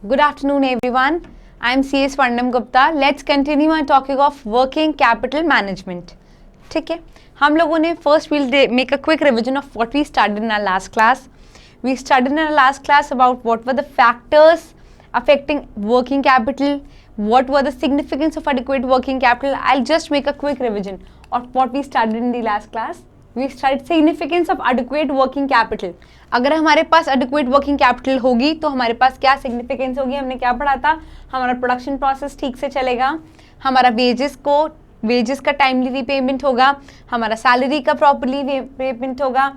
Good afternoon, everyone. I am CS Pandam Gupta. Let's continue our talking of working capital management. ठीक है, हम लोगों ने first we'll make a quick revision of what we studied in our last class. We studied in our last class about what were the factors affecting working capital, what were the significance of adequate working capital. I'll just make a quick revision of what we studied in the last class. We studied significance of adequate working capital. अगर हमारे पास adequate working capital होगी तो हमारे पास क्या significance होगी, हमने क्या पढ़ा था, हमारा प्रोडक्शन प्रोसेस ठीक से चलेगा, हमारा वेजेस का टाइमली रीपेमेंट होगा, हमारा सैलरी का प्रॉपरली पेमेंट होगा,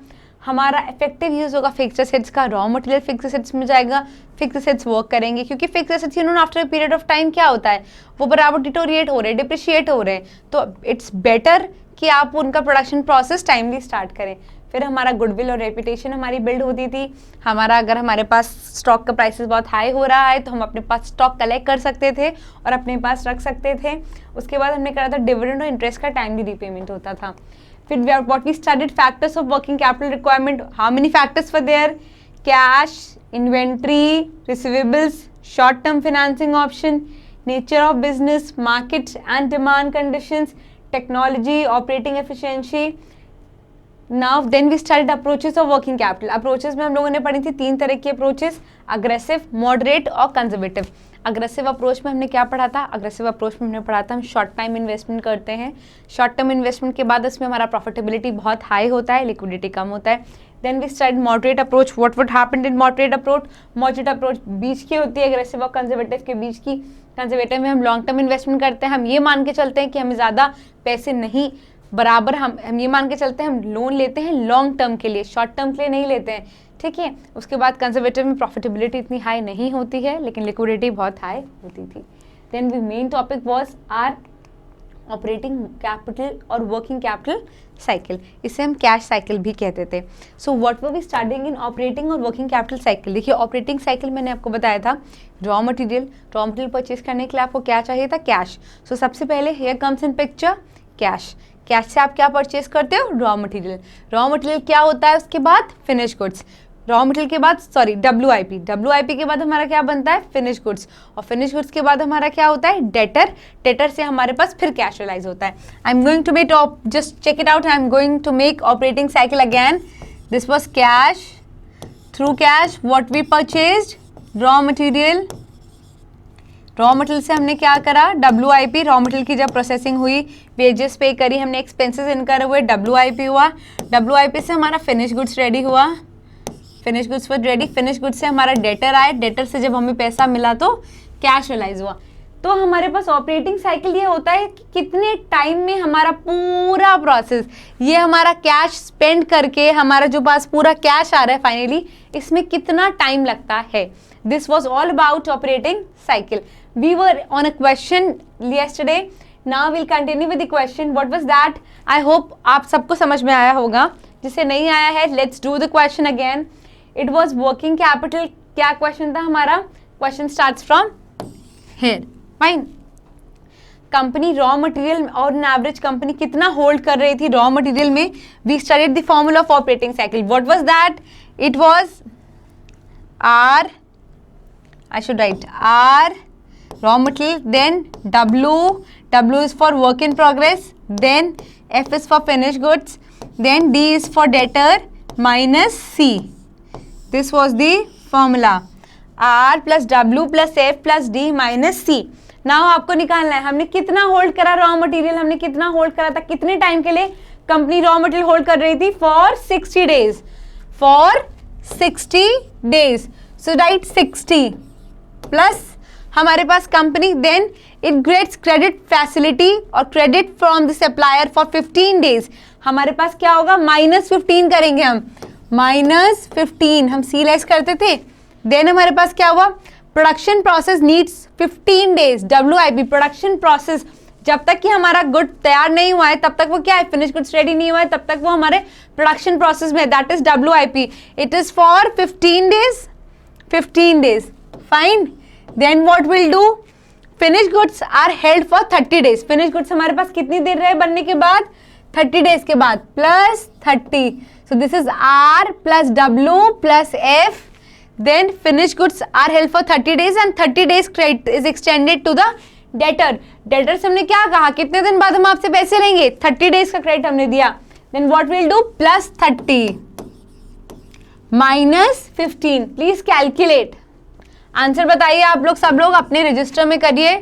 हमारा इफेक्टिव यूज होगा फिक्स्ड एसेट्स का, रॉ मटेरियल फिक्स्ड एसेट्स में जाएगा, फिक्स्ड एसेट्स वर्क करेंगे क्योंकि fixed assets after a period of time क्या होता है, वो बराबर डिटोरिएट हो रहे हैं, डिप्रिशिएट हो रहे हैं, तो इट्स बेटर कि आप उनका प्रोडक्शन प्रोसेस टाइमली स्टार्ट करें. फिर हमारा गुडविल और रेपुटेशन हमारी बिल्ड होती थी. अगर हमारे पास स्टॉक का प्राइसेस बहुत हाई हो रहा है तो हम अपने पास स्टॉक कलेक्ट कर सकते थे और अपने पास रख सकते थे. उसके बाद हमने करा था डिविडेंड और इंटरेस्ट का टाइमली रीपेमेंट होता था. फिर what we studied factors of working capital requirement. How many factors were there? Cash, inventory, receivables, short term financing option, nature of business, market and demand conditions, technology, operating efficiency. Now then we studied approaches of working capital. Approaches में हम लोगों ने पढ़ी थी 3 तरह की approaches, aggressive, moderate और conservative. Aggressive approach में हमने क्या पढ़ा था? अग्रेसिव अप्रोच में हमने पढ़ा था हम शॉर्ट टाइम इन्वेस्टमेंट करते हैं. शॉर्ट टर्म इन्वेस्टमेंट के बाद उसमें हमारा प्रॉफिटेबिलिटी बहुत हाई होता है, लिक्विडिटी कम होता है. Then we studied moderate approach. What would happen in moderate approach? Moderate approach बीच की होती है, अग्रेसिव और कंजर्वेटिव के बीच की. कंजर्वेटिव में हम लॉन्ग टर्म इन्वेस्टमेंट करते हैं, हम ये मान के चलते हैं कि हमें ज़्यादा पैसे नहीं, बराबर हम ये मान के चलते हैं हम लोन लेते हैं लॉन्ग टर्म के लिए, शॉर्ट टर्म के लिए नहीं लेते हैं. ठीक है. उसके बाद कंजर्वेटिव में प्रॉफिटेबिलिटी इतनी हाई नहीं होती है लेकिन लिक्विडिटी बहुत हाई होती थी. Then we main topic was are operating capital और वर्किंग कैपिटल साइकिल. इसे हम कैश साइकिल भी कहते थे. So what were we starting in operating और वर्किंग कैपिटल साइकिल. देखिए ऑपरेटिंग साइकिल मैंने आपको बताया था रॉ मटेरियल परचेज करने के लिए आपको क्या चाहिए था? कैश. सो सबसे पहले here comes in picture cash. Cash से आप क्या परचेज करते हो? Raw material. रॉ मटेरियल क्या होता है उसके बाद? Finish goods. रॉ मटेरियल के बाद WIP के बाद हमारा क्या बनता है? Finish goods. और फिनिश गुड्स के बाद हमारा क्या होता है? डेटर से हमारे पास फिर कैश रियलाइज होता है. I am going to make just check it out. I am going to make operating cycle again. This was cash. Through cash what we purchased? Raw material. Raw material से हमने क्या करा? WIP. Raw material की जब processing हुई, wages पे करी हमने, एक्सपेंसेस इनकर हुए, WIP हुआ. WIP से हमारा फिनिश गुड्स रेडी हुआ. Finish goods for ready. Finish goods से हमारा डेटर आए. डेटर से जब हमें पैसा मिला तो कैश रियलाइज हुआ. तो हमारे पास ऑपरेटिंग साइकिल ये होता है कि कितने टाइम में हमारा पूरा प्रोसेस, ये हमारा कैश स्पेंड करके हमारा जो पास पूरा कैश आ रहा है फाइनली, इसमें कितना टाइम लगता है. This was all about operating cycle. We were on a question yesterday. Now we'll continue with the question. What was that? I hope आप सबको समझ में आया होगा. जिसे नहीं आया है, let's do the question again. It was working capital. क्या क्वेश्चन था हमारा? Question starts from here. Fine. Company raw material और एन एवरेज कंपनी कितना होल्ड कर रही थी रॉ मटेरियल में? We studied the formula of operating cycle. What was that? It was R. I should write R raw material, then W is for work in progress, then F is for finished goods, then D is for debtor minus C. This was the formula. R plus W plus F plus D minus C. Now आपको निकालना है हमने कितना hold करा raw material, हमने कितना hold करा था, कितने टाइम के लिए कंपनी रॉ मटेरियल होल्ड कर रही थी? For 60 days. For 60 days. So right 60 plus हमारे पास company, then it gets credit facility और credit from the supplier for 15 days. हमारे पास क्या होगा? -15 करेंगे हम. -15 हम सी लेस करते थे. देन हमारे पास क्या हुआ? Production process needs 15 days. WIP production process, जब तक कि हमारा गुड तैयार नहीं हुआ है तब तक वो क्या है? फिनिश गुड्स रेडी नहीं हुआ है तब तक वो हमारे प्रोडक्शन प्रोसेस में, that is WIP. It is for 15 days. 15 days. Fine. Then what we'll do? Finished goods are held for 30 days. Finished goods हमारे पास कितनी देर रहे बनने के बाद? 30 days के बाद plus 30. So this is R plus W plus F. Then finished goods are held for 30 days and 30 days credit is extended to the debtor. Debtor से हमने क्या कहा, कितने दिन बाद हम आपसे पैसे लेंगे, 30 days का क्रेडिट हमने दिया. Then what we'll do, plus 30 minus 15. Please calculate. Answer बताइए आप लोग, सब लोग अपने रजिस्टर में करिए.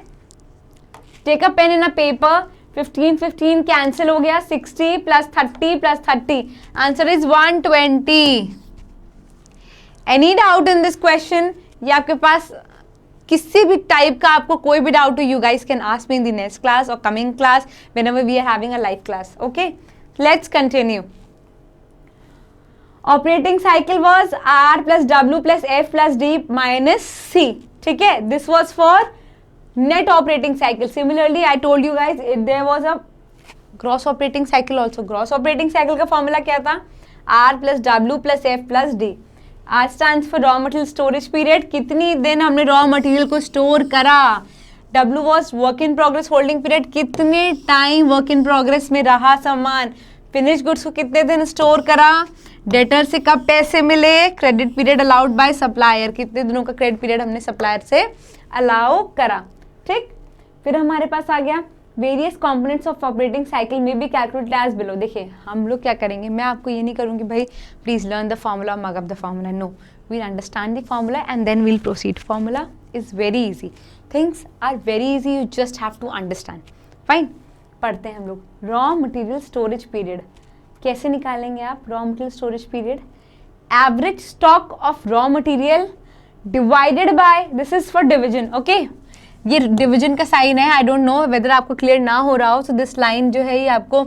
Take a pen in a paper. 15 cancel हो गया. 60 plus 30 plus 30. Answer is 120. Any doubt in this question? या आपके पास किसी भी टाइप का आपको कोई भी डाउट हो, you guys can ask me in the next class और coming class whenever we are having a live class. Okay, let's continue. Operating cycle was R plus W plus F plus D minus C. ठीक है, this was for net operating cycle. Similarly I told you guys there was a gross operating cycle also. Gross operating cycle का formula क्या था, R plus W plus F plus D. R stands for raw material storage period, कितनी दिन हमने raw material को store करा. W was work in progress holding period, कितने time work in progress में रहा सामान. फिनिश गुड्स को कितने दिन स्टोर करा. डेटर से कब पैसे मिले. Credit period allowed by supplier, कितने दिनों का क्रेडिट पीरियड हमने सप्लायर से अलाउ करा. ठीक, फिर हमारे पास आ गया various components of operating cycle में बी कैलकुलेटेड एज बिलो. देखिए हम लोग क्या करेंगे, मैं आपको ये नहीं करूँगी भाई please learn the formula, mug up the formula. No, we'll understand the formula and then we'll proceed. Formula is very easy, things are very easy, you just have to understand. Fine, पढ़ते हैं हम लोग. Raw material storage period कैसे निकालेंगे आप. Raw material storage period, average stock of raw material divided bye, this is for division. Okay, ये division का sign है. आई डोंट नो वेदर आपको क्लियर ना हो रहा हो, सो दिस लाइन जो है ये आपको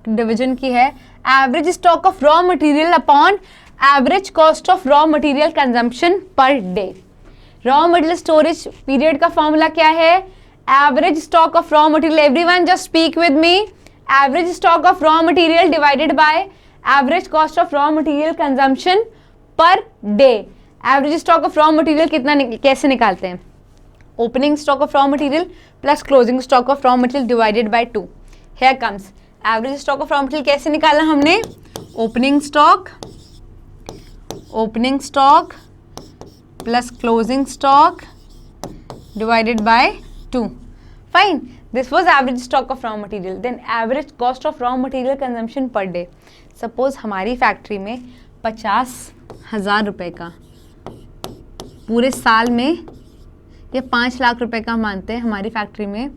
डिवीजन की है. Average stock of raw material upon average cost of raw material consumption per day. Raw material storage period का फॉर्मूला क्या है, average stock of raw material. Everyone just speak with me. Average stock of raw material divided by average cost of raw material consumption per day. Average stock of raw material कितना कैसे निकालते हैं, opening stock of raw material plus closing stock of raw material divided by 2. Here comes average stock of raw material कैसे निकाला हमने, opening stock plus closing stock divided by 2. Fine, this was average stock of raw material. Then average cost of raw material consumption per day. Suppose हमारी factory में 50,000 रुपये का पूरे साल में, ये 5 लाख रुपए का हम मानते हैं हमारी फैक्ट्री में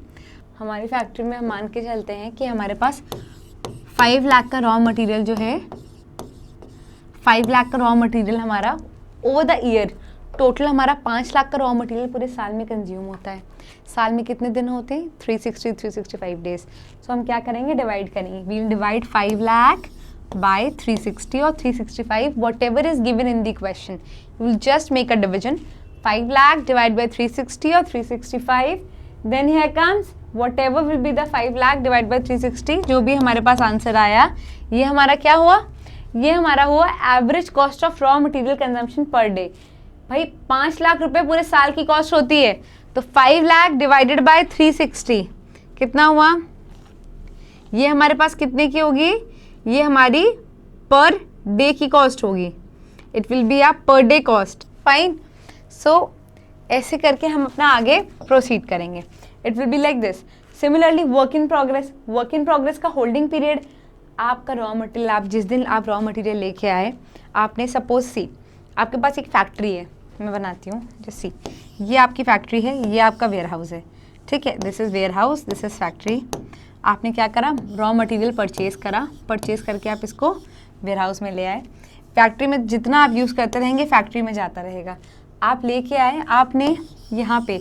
हम मान के चलते हैं कि हमारे पास 5 लाख का रॉ मटेरियल जो है, 5 लाख का रॉ मटेरियल हमारा ओवर द ईयर, टोटल हमारा 5 लाख का रॉ मटेरियल पूरे साल में कंज्यूम होता है. साल में कितने दिन होते हैं, 365 डेज. सो हम क्या करेंगे, डिवाइड करेंगे. वील डिवाइड 5 लाख बाय 360 और 365 what ever is given in the question. You will just make a division. 5 lakh divided by 360 or 365. Then here comes whatever will be the 5 lakh divided by 360. जो भी हमारे पास answer आया, ये हमारा क्या हुआ, ये हमारा हुआ average cost of raw material consumption per day. भाई 5 लाख रुपए पूरे साल की कॉस्ट होती है, तो 5 लाख डिवाइडेड बाय 360 कितना हुआ, ये हमारे पास कितने की होगी, ये हमारी पर डे की कॉस्ट होगी. It will be a per day cost. Fine, सो ऐसे करके हम अपना आगे प्रोसीड करेंगे. It will be like this. Similarly work in progress का होल्डिंग पीरियड, आपका रॉ मटेरियल, आप जिस दिन आप रॉ मटेरियल लेके आए, आपने सपोज सी, आपके पास एक फैक्ट्री है, मैं बनाती हूँ जैसे सी, ये आपकी फैक्ट्री है, ये आपका वेयर हाउस है. ठीक है, this is warehouse, this is factory. आपने क्या करा, रॉ मटेरियल परचेज करा, परचेज करके आप इसको वेयर हाउस में ले आए. फैक्ट्री में जितना आप यूज़ करते रहेंगे फैक्ट्री में जाता रहेगा. आप लेके आए, आपने यहाँ पे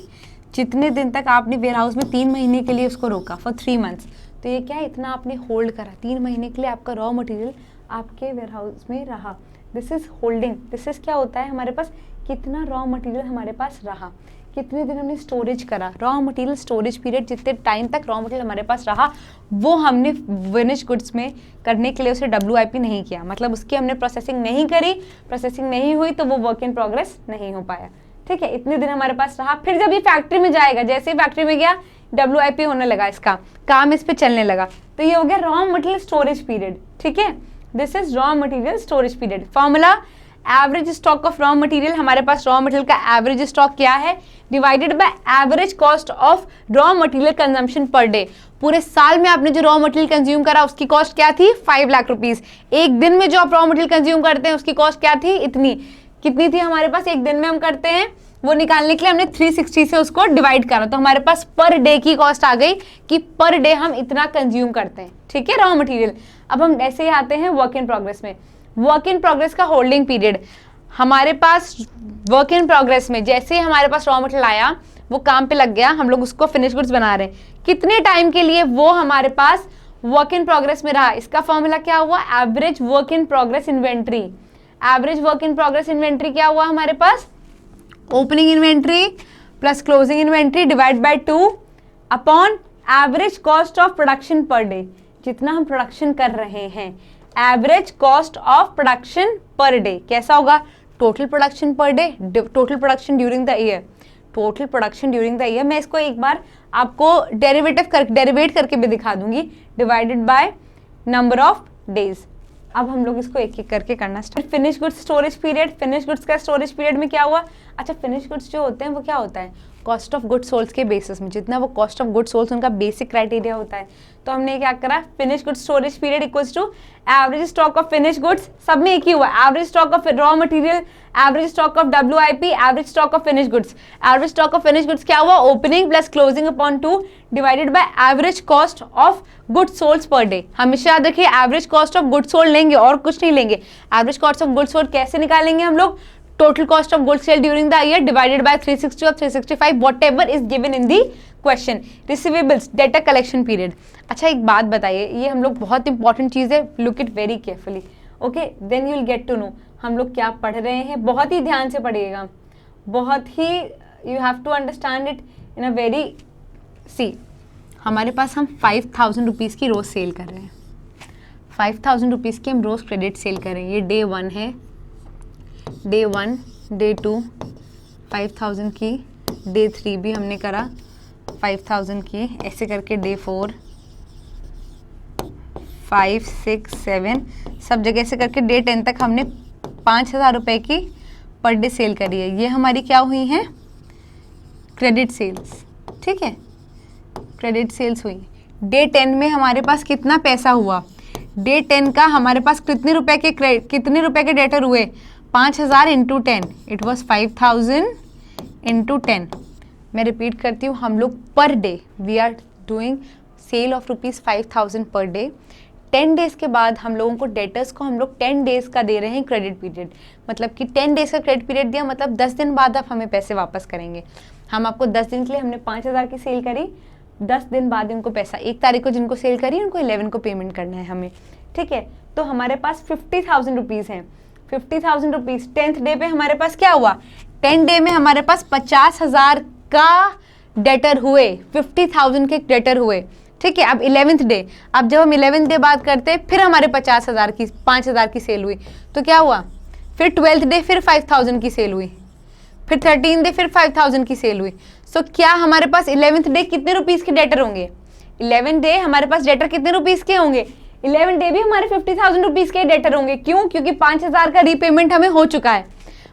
जितने दिन तक आपने वेयर हाउस में 3 महीने के लिए उसको रोका, फॉर 3 months. तो ये क्या है, इतना आपने होल्ड करा, 3 महीने के लिए आपका रॉ मटेरियल आपके वेयर हाउस में रहा. This is holding. This is क्या होता है, हमारे पास कितना रॉ मटेरियल हमारे पास रहा, कितने दिन हमने स्टोरेज करा. रॉ मटेरियल स्टोरेज पीरियड, जितने टाइम तक रॉ मटेरियल हमारे पास रहा, वो हमने फिनिश गुड्स में करने के लिए उसे WIP नहीं किया, मतलब उसकी हमने प्रोसेसिंग नहीं करी. प्रोसेसिंग नहीं हुई तो वो वर्क इन प्रोग्रेस नहीं हो पाया. ठीक है, इतने दिन हमारे पास रहा. फिर जब ये फैक्ट्री में जाएगा, जैसे ही फैक्ट्री में गया WIP होने लगा, इसका काम इस पे चलने लगा, तो ये हो गया रॉ मटेरियल स्टोरेज पीरियड. ठीक है, this is raw material storage period. Formula average stock of raw material, हमारे पास रॉ मटेरियल का एवरेज स्टॉक क्या है, divided by average cost of raw material consumption per day. पूरे साल में आपने जो रॉ मटेरियल कंज्यूम करा उसकी कॉस्ट क्या थी, 5 लाख रुपीस। एक दिन में जो आप रॉ मटेरियल कंज्यूम करते हैं उसकी कॉस्ट क्या थी, इतनी। कितनी थी हमारे पास एक दिन में हम करते हैं, वो निकालने के लिए हमने 360 से उसको डिवाइड करा, तो हमारे पास पर डे की कॉस्ट आ गई कि पर डे हम इतना कंज्यूम करते हैं, ठीक है, रॉ मटेरियल। अब हम ऐसे ही आते हैं वर्क इन प्रोग्रेस में। वर्क इन प्रोग्रेस का होल्डिंग पीरियड, हमारे पास वर्क इन प्रोग्रेस में जैसे ही हमारे पास रॉ मटेरियल आया, वो काम पे लग गया, हम लोग उसको फिनिश गुड्स बना रहे हैं, कितने टाइम के लिए वो हमारे पास वर्क इन प्रोग्रेस में रहा। इसका फॉर्मूला क्या हुआ, average work in progress inventory. Average work in progress inventory क्या हुआ हमारे पास, opening inventory plus closing inventory divide by 2 upon average cost of production per day, जितना हम प्रोडक्शन कर रहे हैं, average cost of production per day कैसा होगा, total production per day, total production during the year, total production during the year. मैं इसको एक बार आपको डेरिवेट करके भी दिखा दूंगी, divided by number of days. अब हम लोग इसको एक एक करके करना start. Finish goods storage period, finish goods का स्टोरेज पीरियड में क्या हुआ, अच्छा फिनिश गुड्स जो होते हैं वो क्या होता है, कॉस्ट ऑफ गुड्स सोल्ड के बेसिस में, जितना वो कॉस्ट ऑफ गुड्स सोल्ड उनका बेसिक क्राइटेरिया होता है। तो हमने क्या करा, finish goods storage period equals to average stock of finish goods, सब में एक ही हुआ, average stock of raw material, average stock of WIP, average stock of finish goods. Average stock of finish goods क्या हुआ, opening plus closing upon 2 divided by average cost of goods sold per day. हमेशा याद रखिए average cost of goods sold लेंगे और कुछ नहीं लेंगे। Average cost of goods sold कैसे निकालेंगे हम लोग, total cost of goods sold during the year divided bye 360 और 365 whatever is given in the question. Receivables, data collection period. अच्छा एक बात बताइए, ये हम लोग बहुत इंपॉर्टेंट चीज है, look it very carefully, okay, then you will get to know हम लोग क्या पढ़ रहे हैं। बहुत ही ध्यान से पढ़िएगा, बहुत ही you have to understand it in a very सी। हमारे पास हम 5000 रुपीज़ की रोज़ सेल कर रहे हैं, 5000 रुपीज़ की हम रोज़ क्रेडिट सेल कर रहे हैं। ये डे 1 है, डे 1, डे 2 5000 की, डे 3 भी हमने करा 5000 की, ऐसे करके डे 4 5 6 7 सब जगह से करके डे 10 तक हमने 5000 रुपये की पर डे सेल करी है। ये हमारी क्या हुई हैं, क्रेडिट सेल्स, ठीक है, क्रेडिट सेल्स हुई। डे 10 में हमारे पास कितना पैसा हुआ, डे 10 का हमारे पास कितने रुपए के डेटर हुए, 5000 इंटू 10, इट वॉज 5000 इंटू 10। मैं रिपीट करती हूँ, हम लोग per day we are doing sale of ₹5000 per day. 10 days के बाद हम लोगों को डेटर्स को हम लोग 10 डेज़ का दे रहे हैं क्रेडिट पीरियड, मतलब कि 10 डेज़ का क्रेडिट पीरियड दिया, मतलब 10 दिन बाद आप हमें पैसे वापस करेंगे। हम आपको 10 दिन के लिए हमने 5000 की सेल करी, 10 दिन बाद इनको पैसा, 1 तारीख को जिनको सेल करी उनको 11 को पेमेंट करना है हमें, ठीक है। तो हमारे पास 50,000 रुपीज़ हैं, 50,000 रुपीज़ 10th डे पे हमारे पास क्या हुआ, 10 डे में हमारे पास 50,000 का डेटर हुए, 50,000 के डेटर हुए, ठीक है। अब 11th डे, अब जब हम 11th डे बात करते हैं, फिर हमारे 5,000 की सेल हुई, तो क्या हुआ, फिर 12th डे फिर 5,000 की सेल हुई, फिर 13th डे फिर 5,000 की सेल हुई। सो क्या हमारे पास 11th डे कितने रुपीज़ के डेटर होंगे, 11th डे हमारे पास डेटर कितने रुपीज़ के होंगे, 11th डे भी हमारे 50,000 रुपीज़ के डेटर होंगे। क्यों, क्योंकि 5,000 का रीपेमेंट हमें हो चुका है।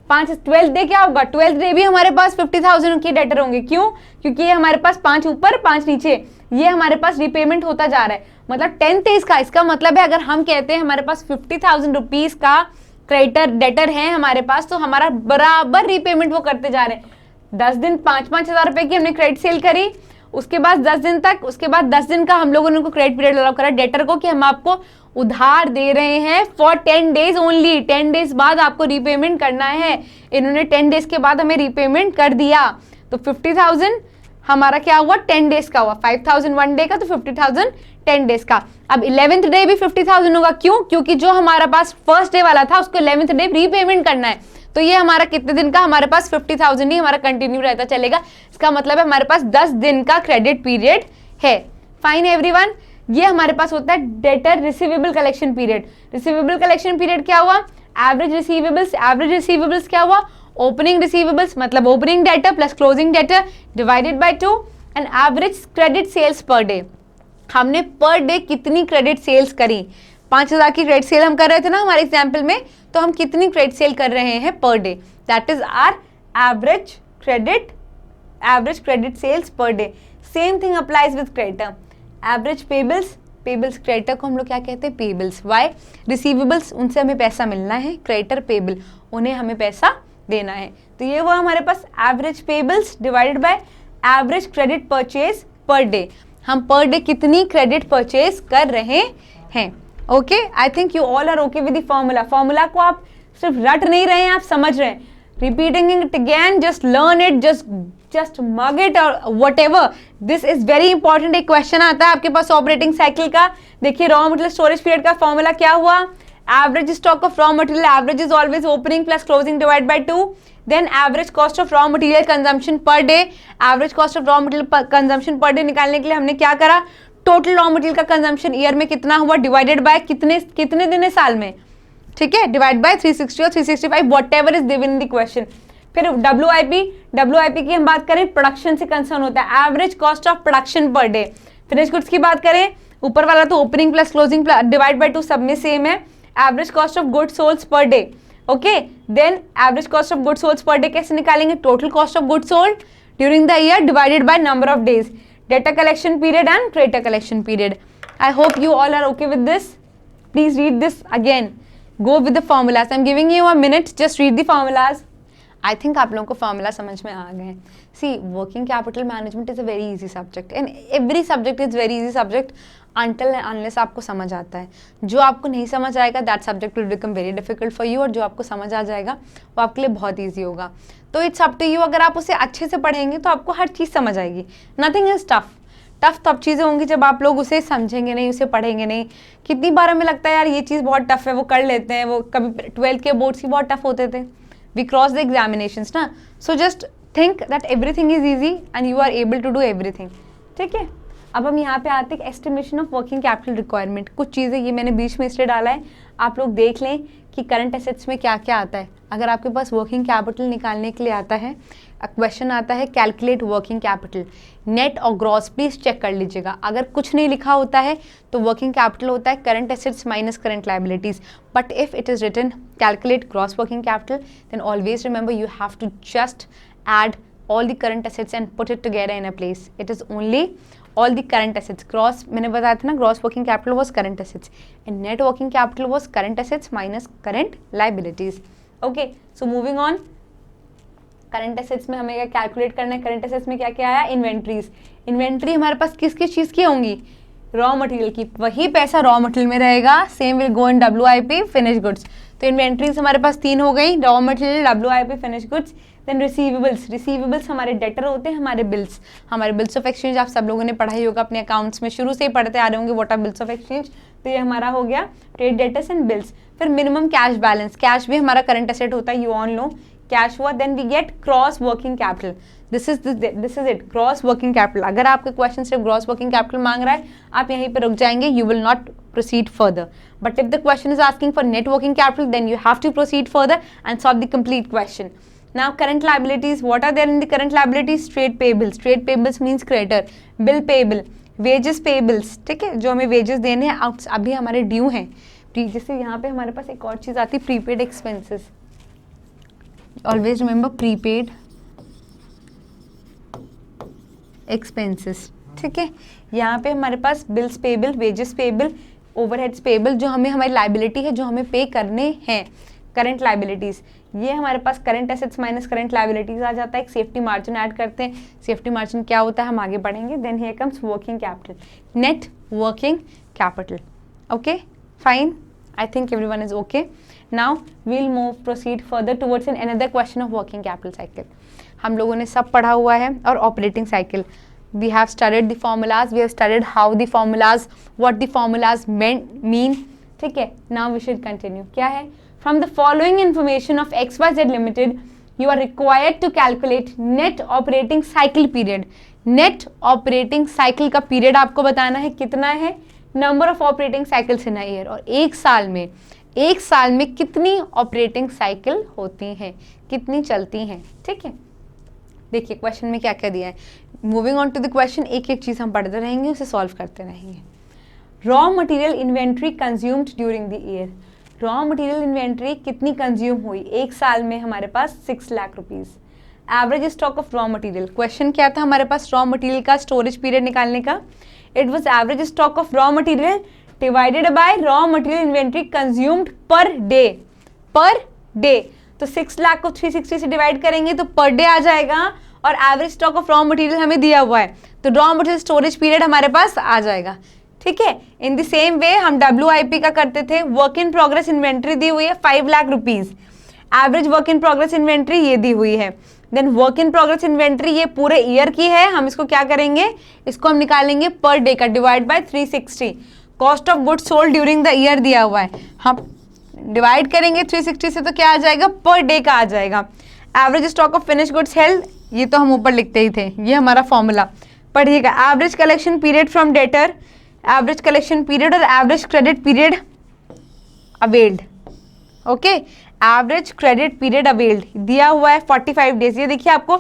12th डे क्या होगा, 12th डे भी हमारे पास 50,000 के डेटर होंगे। क्यों, क्योंकि ये हमारे पास 5 ऊपर 5 नीचे, ये हमारे पास रीपेमेंट होता जा रहा है, मतलब 10th डे इसका मतलब है, अगर हम कहते हैं हमारे पास 50,000 रुपीज़ का क्रेडिटर डेटर है हमारे पास, तो हमारा बराबर रीपेमेंट वो करते जा रहे हैं। 10 दिन 5-5 हज़ार रुपए की हमने क्रेडिट सेल करी, उसके बाद 10 दिन तक, उसके बाद 10 दिन का हम लोगों ने उनको क्रेडिट पीरियड अलाउ करा डेटर को कि हम आपको उधार दे रहे हैं फॉर 10 डेज ओनली, 10 डेज बाद आपको रीपेमेंट करना है। इन्होंने 10 डेज के बाद हमें रीपेमेंट कर दिया, तो 50,000 हमारा क्या हुआ, 10 डेज का हुआ, 5,000 1 डे का, तो 50,000 10 डेज का। अब 11th डे भी 50,000 होगा, क्यों, क्योंकि जो हमारा पास फर्स्ट डे वाला था उसको 11th डे रीपेमेंट करना है, तो ये हमारा कितने दिन का, हमारे पास 50,000 ही हमारा कंटिन्यू रहता चलेगा। इसका मतलब है हमारे पास 10 दिन का क्रेडिट पीरियड है। फाइन एवरीवन, ये हमारे पास होता है debtor receivable collection period. Receivable collection period क्या हुआ, एवरेज रिसीवेबल्स क्या हुआ, ओपनिंग रिसीवेबल्स मतलब opening debtor plus closing debtor divided by 2 and average credit sales per day. हमने पर डे कितनी क्रेडिट सेल्स करी, 5,000 की क्रेडिट सेल हम कर रहे थे ना हमारे एग्जाम्पल में, तो हम कितनी क्रेडिट सेल कर रहे हैं per day, that is our average credit sales per day. Same thing applies with creditor, average payables creditor को हम लोग क्या कहते हैं, पेबल्स। वाई, रिसीवेबल्स उनसे हमें पैसा मिलना है, क्रेडिटर पेबल उन्हें हमें पैसा देना है। तो ये हुआ हमारे पास average payables divided by average credit purchase per day, हम पर डे कितनी क्रेडिट परचेज कर रहे हैं। Okay, I think you all are okay with the formula. Formula को आप सिर्फ रट नहीं रहे हैं, आप समझ रहे हैं। Repeating it again, just learn it, just mug it और whatever, this is very important. एक क्वेश्चन आता है आपके पास ऑपरेटिंग साइकिल का, देखिए रॉ मटेरियल स्टोरेज पीरियड का फॉर्मूला क्या हुआ, average stock of raw material, average is always opening plus closing divide by 2, then average cost of raw material consumption per day. Average cost of raw material consumption per day निकालने के लिए हमने क्या करा, total raw material का consumption year में कितना हुआ डिवाइडेड बाय कितने दिन है साल में, ठीक है, डिवाइड बाय 360 और 365 what ever is given in the question. फिर WIP की हम बात करें, प्रोडक्शन से कंसर्न होता है, average cost of production per day. Finish goods की बात करें, ऊपर वाला तो opening plus closing divide by 2 सब में सेम है, average cost of goods sold per day. Okay, then average cost of goods sold per day कैसे निकालेंगे, total cost of goods sold during the year divided by number of days, data collection period and creditor collection period. I hope you all are okay with this. Please read this again, go with the formulas. I'm giving you a minute, just read the formulas. I think आप लोगों को formula समझ में आ गए। See, working capital management is a very easy subject and every subject is very easy subject until unless आपको समझ आता है। जो आपको नहीं समझ आएगा that subject will become very difficult for you, और जो आपको समझ आ जाएगा वो आपके लिए बहुत ईजी होगा। तो इट्स अप टू यू, अगर आप उसे अच्छे से पढ़ेंगे तो आपको हर चीज़ समझ आएगी। नथिंग इज टफ तब चीज़ें होंगी जब आप लोग उसे समझेंगे नहीं, उसे पढ़ेंगे नहीं। कितनी बार हमें लगता है यार ये चीज़ बहुत टफ है, वो कर लेते हैं, वो कभी 12th के बोर्ड्स ही बहुत टफ होते थे, वी क्रॉस द एग्जामिनेशंस ना। So just think that everything is easy and you are able to do everything, ठीक है। अब हम यहाँ पे आते हैं estimation of working capital requirement. कुछ चीज़ें ये मैंने बीच में इसलिए डाला है, आप लोग देख लें कि करंट एसेट्स में क्या क्या आता है। अगर आपके पास वर्किंग कैपिटल निकालने के लिए आता है, क्वेश्चन आता है कैलकुलेट वर्किंग कैपिटल, नेट और ग्रॉस प्लीज चेक कर लीजिएगा। अगर कुछ नहीं लिखा होता है तो वर्किंग कैपिटल होता है current assets minus current liabilities, but if it is written calculate gross working capital then always remember you have to just add all the current assets and put it together in a place. It is only all the current assets. Gross, मैंने बताया था ना, gross working capital was current assets and net working capital was current assets minus current liabilities. Okay, so moving on. Current assets में हमें क्या calculate करना है, current assets में क्या क्या आया, इन्वेंट्रीज। इन्वेंट्री हमारे पास किस किस चीज़ की होंगी, रॉ मटेरियल की, वही पैसा रॉ मटेरियल में रहेगा, same will go in WIP finish goods. तो इन्वेंट्रीज हमारे पास 3 हो गई, raw material, WIP finish goods. Then receivables हमारे डेटर होते हैं, हमारे बिल्स ऑफ एक्सचेंज आप सब लोगों ने पढ़ाई होगा अपने अकाउंट्स में, शुरू से ही पढ़ते आ रहे होंगे what are bills of exchange. तो ये हमारा हो गया ट्रेड डेटर्स एंड बिल्स। फिर मिनिमम कैश बैलेंस, कैश भी हमारा करंट एसेट होता है, यू ऑल नो, कैश हुआ। Then we get cross working capital, this is it, cross working capital. अगर आपके क्वेश्चन सिर्फ क्रॉस वर्किंग कैपिटल मांग रहा है, आप यहीं पे रुक जाएंगे, you will not proceed further. But if the question is asking for net working capital, then you have to proceed further and solve the complete question. Now current liabilities, what are there in the current liabilities? Trade payables. Trade payables means creditor. Bill payable, wages payables, ठीक है, जो हमें wages देने हैं अभी हमारे due हैं। जैसे यहाँ पे हमारे पास एक और चीज़ आती है, prepaid expenses. Always remember prepaid expenses, ठीक है। यहाँ पे हमारे पास bills payable, wages payable, overheads payable, जो हमें हमारी लाइबिलिटी है, जो हमें पे करने हैं, करंट लाइबिलिटीज़। ये हमारे पास current assets minus current liabilities आ जाता है। एक सेफ्टी मार्जिन ऐड करते हैं, सेफ्टी मार्जिन क्या होता है हम आगे पढ़ेंगे। Then here comes working capital, net working capital. Okay fine, I think everyone is okay. Now we'll move proceed further towards an another question of working capital cycle. हम लोगों ने सब पढ़ा हुआ है, और operating cycle we have studied the formulas, we have studied how the formulas, what the formulas mean, ठीक है। now we should continue, क्या है, from the following information of XYZ Limited you are required to calculate net operating cycle period. net operating cycle का period आपको बताना है कितना है, number of operating cycles in a year, और एक साल में कितनी ऑपरेटिंग साइकिल होती हैं, कितनी चलती हैं, ठीक है। देखिए क्वेश्चन में क्या क्या दिया है। Moving on to the question, एक एक चीज़ हम पढ़ते रहेंगे, उसे सॉल्व करते रहेंगे। Raw material inventory consumed during the year, raw material inventory कितनी कंज्यूम हुई एक साल में, हमारे पास 6 lakh rupees. Average stock of raw material, question क्या था हमारे पास रॉ मटेरियल का स्टोरेज पीरियड निकालने का, it was average stock of raw material divided bye raw material inventory consumed per day, per day. तो 6 लाख को 360 से डिवाइड करेंगे तो पर डे आ जाएगा, और average stock of raw material हमें दिया हुआ है, तो रॉ मटेरियल स्टोरेज पीरियड हमारे पास आ जाएगा। ठीक है, इन द सेम वे हम WIP का करते थे, वर्क इन प्रोग्रेस इन्वेंट्री दी हुई है 5 lakh rupees, average work in progress inventory ये दी हुई है, then work in progress inventory ये पूरे ईयर की है, हम इसको क्या करेंगे, इसको हम निकालेंगे पर डे का, divide by 360। Cost of goods sold during the year दिया हुआ है, हम डिवाइड करेंगे 360 से तो क्या आ जाएगा, पर डे का आ जाएगा। Average stock of finish goods held, ये तो हम ऊपर लिखते ही थे, ये हमारा फॉर्मूला पढ़िएगा। Average collection period from debtor, average collection period और average credit period availed. Okay, average credit period availed दिया हुआ है 45 डेज। ये देखिए आपको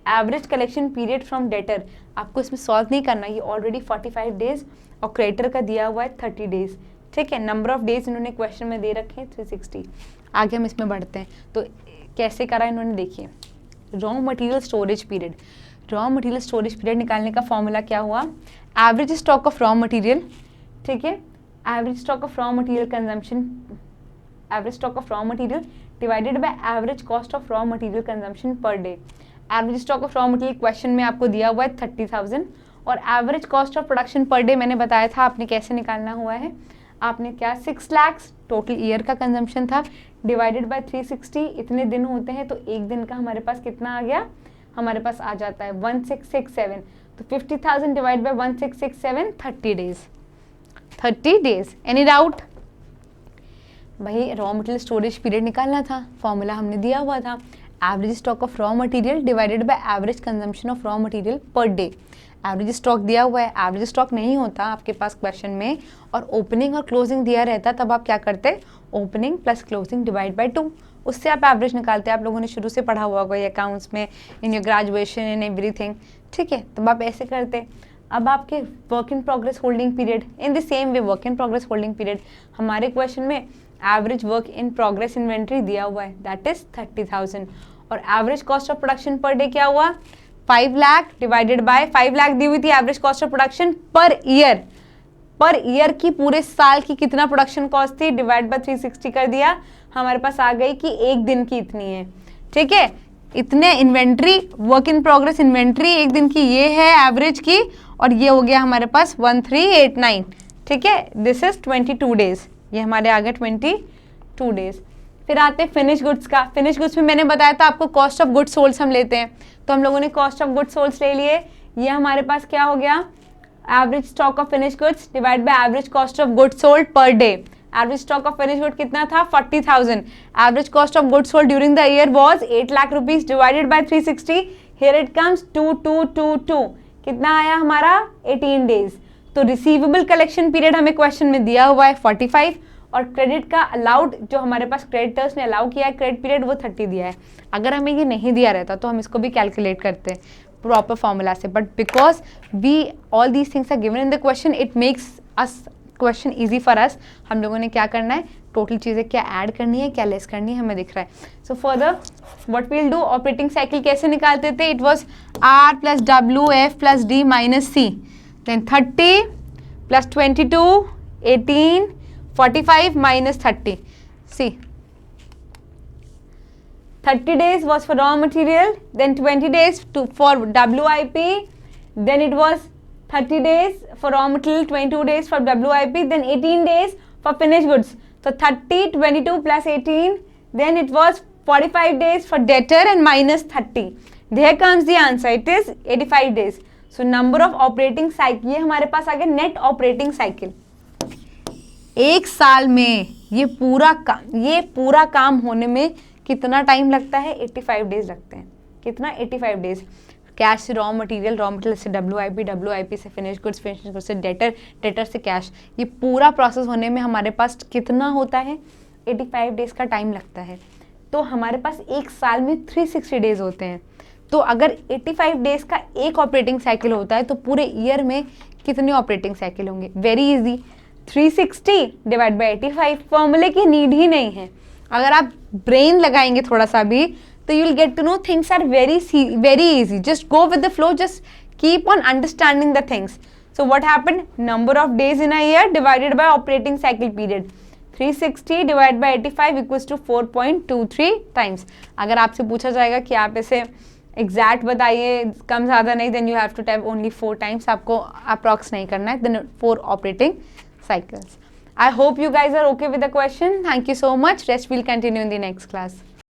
average collection period from debtor, आपको इसमें सॉल्व नहीं करना, ये ऑलरेडी 45 डेज और क्रेडिटर का दिया हुआ है 30 डेज। ठीक है, नंबर ऑफ डेज इन्होंने क्वेश्चन में दे रखे हैं 360। आगे हम इसमें बढ़ते हैं, तो कैसे करा इन्होंने, देखिए raw material storage period, raw material storage period निकालने का फॉर्मूला क्या हुआ, average stock of raw material, ठीक है, average stock of raw material consumption, average stock of raw material divided by average cost of raw material consumption per day. Average stock of raw material question में आपको दिया हुआ है 30,000, और average cost of production per day मैंने बताया था आपने कैसे निकालना हुआ है, आपने क्या 6 लाख टोटल ईयर का कंजम्पशन था, डिवाइडेड बाय 360, इतने दिन होते हैं तो एक दिन का हमारे पास कितना आ गया, हमारे पास आ जाता है 1667, तो 50,000 divide by 1667, 30 days, 30 days. Any doubt? भाई रॉ मटेरियल स्टोरेज पीरियड निकालना था, फॉर्मूला हमने दिया हुआ था, average stock of raw material divided by average consumption of raw material पर डे। एवरेज स्टॉक दिया हुआ है, एवरेज स्टॉक नहीं होता आपके पास क्वेश्चन में और ओपनिंग और क्लोजिंग दिया रहता, तब आप क्या करते, opening plus closing divide by 2, उससे आप एवरेज निकालते हैं। आप लोगों ने शुरू से पढ़ा हुआ होगा ये अकाउंट्स में, in your graduation in everything. ठीक है, तब आप ऐसे करते। अब आपके work in progress holding period, in the same way work in progress holding period, हमारे क्वेश्चन में average work in progress inventory दिया हुआ है, दैट इज 30,000, और average cost of production per day क्या हुआ, 5 लाख डिवाइडेड बाय 5 लाख दी हुई थी average cost of production per year, per year की पूरे साल की कितना प्रोडक्शन कॉस्ट थी, डिवाइड बाय 360 कर दिया, हमारे पास आ गई कि एक दिन की इतनी है। ठीक है, इतने inventory, work in progress inventory एक दिन की ये है एवरेज की, और ये हो गया हमारे पास 1389। ठीक है, दिस इज 22 डेज, ये हमारे आ गए 22 डेज। फिर आते हैं फिनिश गुड्स का। फिनिश गुड्स में मैंने बताया था आपको कॉस्ट ऑफ गुड्स सोल्ड हम लेते हैं, तो हम लोगों ने कॉस्ट ऑफ गुड्स सोल्ड ले लिए। ये हमारे पास क्या हो गया, average stock of finish goods divide by average cost of goods sold per day. Average stock of finish good कितना था, 40,000। Average cost of goods sold during the year was 8 lakh rupees divided by 360, here it comes 2222, कितना आया हमारा 18 days. तो receivable collection period हमें question में दिया हुआ है 45, और क्रेडिट का अलाउड जो हमारे पास क्रेडिटर्स ने अलाउ किया है क्रेडिट पीरियड वो 30 दिया है। अगर हमें ये नहीं दिया रहता तो हम इसको भी कैलकुलेट करते हैं प्रॉपर फॉर्मूला से, but because we all these things are given in the question, it makes us question easy for us. हम लोगों ने क्या करना है, टोटल चीज़ें क्या ऐड करनी है क्या लेस करनी है हमें दिख रहा है। So further what we'll do, operating cycle कैसे निकालते थे, it was R plus W F plus D minus C, then 30 plus 22 18 45 minus 30. See, 30 days was for raw material, then 20 days for WIP, then it was 30 days for raw material, 22 days for WIP, then 18 days for finished goods. So 30, 22 plus 18, then it was 45 days for debtor and minus 30. There comes the answer, it is 85 days. So number of operating cycle, ये हमारे पास आ गया net operating cycle. एक साल में ये पूरा काम होने में कितना टाइम लगता है, 85 डेज लगते हैं। कितना, 85 डेज। कैश से रॉ मटेरियल से WIP से फिनिश गुड्स से डेटर से कैश, ये पूरा प्रोसेस होने में हमारे पास कितना होता है, 85 डेज का टाइम लगता है। तो हमारे पास एक साल में 360 डेज होते हैं। तो अगर 85 डेज का एक ऑपरेटिंग साइकिल होता है तो पूरे ईयर में कितने ऑपरेटिंग साइकिल होंगे? Very easy, 360 divide by 85। फॉर्मूले की नीड ही नहीं है, अगर आप ब्रेन लगाएंगे थोड़ा सा भी तो you will get to know things are very easy. Just go with the flow, just keep on understanding the things. So what happened? Number of days in a year divided by operating cycle period. 360 divided by 85 equals to 4.23 times. अगर आपसे पूछा जाएगा कि आप इसे exact बताइए, कम ज़्यादा नहीं, then you have to type only 4 times. आपको अप्रॉक्स नहीं करना है, then 4 operating cycles. I hope you guys are okay with the question. Thank you so much. Rest we'll continue in the next class.